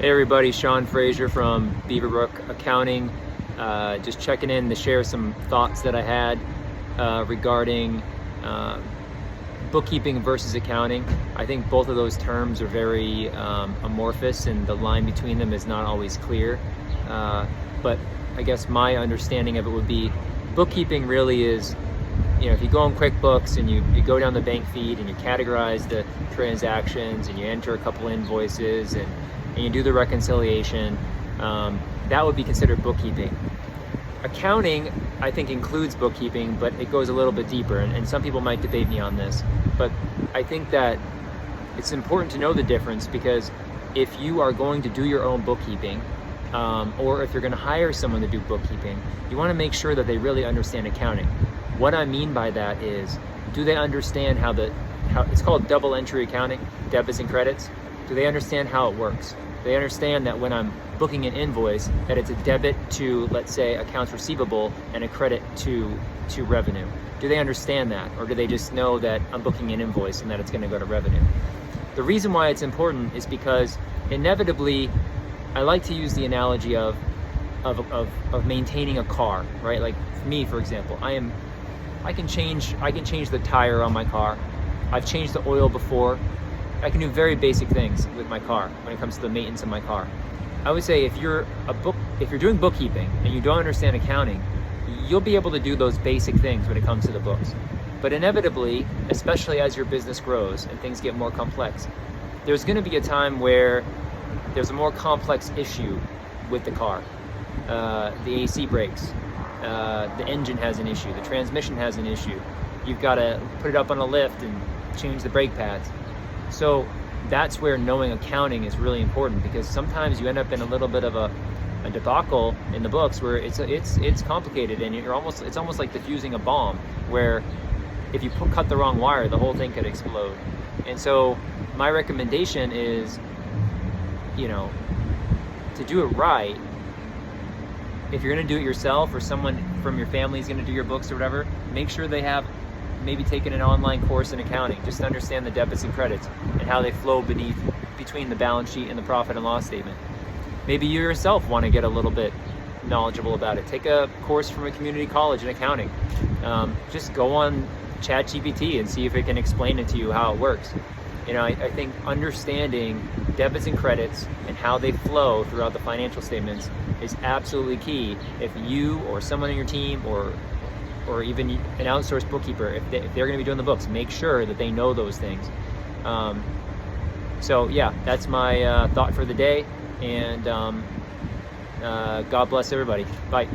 Hey everybody, Sean Frazier from Beaverbrook Accounting. Just checking in to share some thoughts that I had regarding bookkeeping versus accounting. I think both of those terms are very amorphous, and the line between them is not always clear. But I guess my understanding of it would be bookkeeping really is, if you go on QuickBooks and you go down the bank feed and you categorize the transactions and you enter a couple invoices and you do the reconciliation, that would be considered bookkeeping. Accounting, I think, includes bookkeeping, but it goes a little bit deeper, and some people might debate me on this, but I think that it's important to know the difference, because if you are going to do your own bookkeeping, or if you're going to hire someone to do bookkeeping, you want to make sure that they really understand accounting. What I mean by that is, do they understand how it's called double entry accounting, debits and credits? Do they understand how it works? They understand that when I'm booking an invoice, that it's a debit to, let's say, accounts receivable and a credit to revenue. Do they understand that? Or do they just know that I'm booking an invoice and that it's going to go to revenue? The reason why it's important is because inevitably, I like to use the analogy of maintaining a car, right? Like for me, for example, I can change the tire on my car. I've changed the oil before. I can do very basic things with my car when it comes to the maintenance of my car. I would say if you're doing bookkeeping and you don't understand accounting, you'll be able to do those basic things when it comes to the books. But inevitably, especially as your business grows and things get more complex, there's going to be a time where there's a more complex issue with the car. The AC breaks, the engine has an issue, the transmission has an issue. You've got to put it up on a lift and change the brake pads. So that's where knowing accounting is really important, because sometimes you end up in a little bit of a debacle in the books where it's complicated, and it's almost like defusing a bomb, where if you cut the wrong wire, the whole thing could explode. And so my recommendation is, to do it right, if you're going to do it yourself or someone from your family is going to do your books or whatever, make sure they have maybe taken an online course in accounting, just to understand the debits and credits and how they flow between the balance sheet and the profit and loss statement. Maybe you yourself want to get a little bit knowledgeable about it. Take a course from a community college in accounting. Just go on ChatGPT and see if it can explain it to you how it works. I think understanding debits and credits and how they flow throughout the financial statements is absolutely key. If you or someone on your team or even an outsourced bookkeeper, if they're going to be doing the books, make sure that they know those things. So yeah, that's my thought for the day, and God bless everybody. Bye.